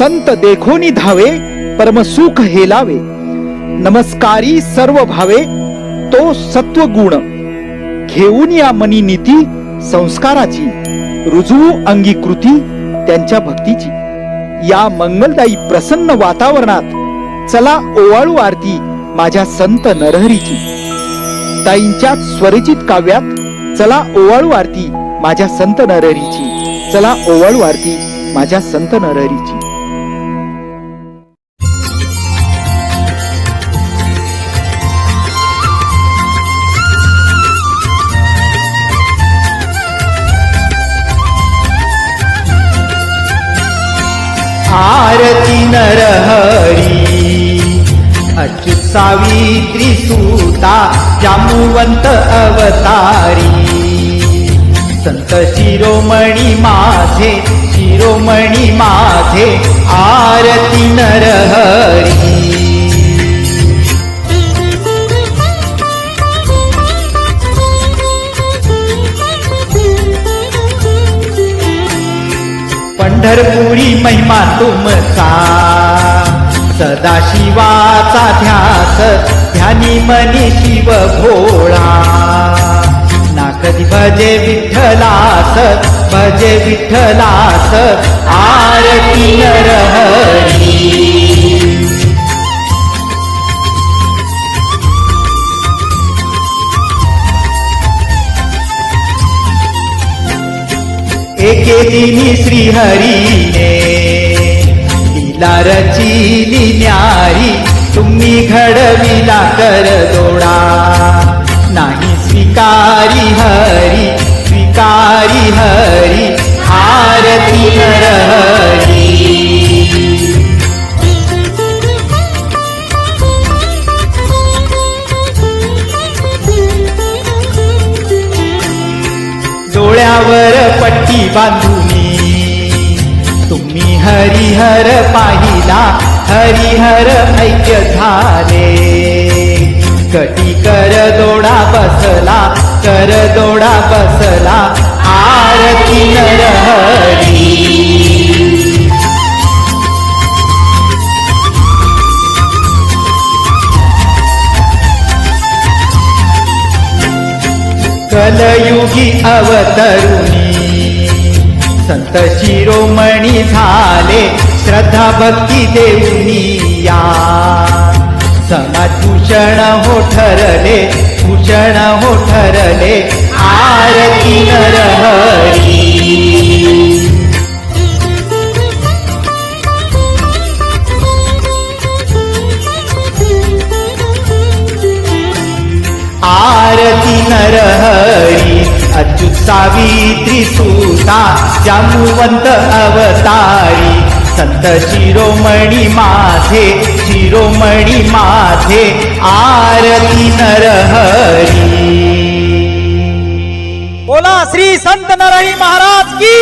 संत देखोनी धावे परमसुख हेलावे। नमस्कारी सर्व भावे तो सत्वगुण, घेऊन या मनी नीती संस्काराची, रुजू अंगीकृती त्यांच्या भक्तीची। या मंगलदायी प्रसन्न वातावरणात चला ओवाळू आरती माझ्या संत नरहरीची। ताईंच्या स्वरचित काव्यात चला ओवाळू आरती माझ्या संत नरहरीची। चला ओवाळू आरती माझ्या संत नरहरीची। आरती नरहरी अच्युत सावित्री सुता जामुवंत अवतारी। संत शिरोमणी माझे, शिरोमणी माझे, आरती नरहरी। पंढरपुरी महिमा तुमचा, सदाशिवाचा ध्यास, ध्यानी मनी शिव भोळा। ना कधी भजे विठ्ठलास, भजे विठ्ठलास, आरती नरहरी। एके दिनी श्रीहरीने लीला रचिली न्यारी। तुम्ही घडविला कर दोडा, नाही स्वीकारी हरी, स्वीकारी हरी, आरती नरहरी। डोळ्यावर पट्टी बांधुनी तुम्ही हरिहर पाहिला, हरिहर ऐक्य झाले। कटी कर दोडा बसला, कर दोडा बसला, आरती नरहरी। कलयुगी अवतरुणी संत शिरोमणी झाले। श्रद्धा भक्ती देऊनी या, समाजभूषण हो ठरले, भूषण हो ठरले, आरती नरहरी। आरती नरहरी अच्युत सावित्री सुता जामुवंत अवतारी। संत शिरोमणी माझे, शिरोमणी माझे, आरती नरहरी। बोला श्री संत नरहरी महाराज की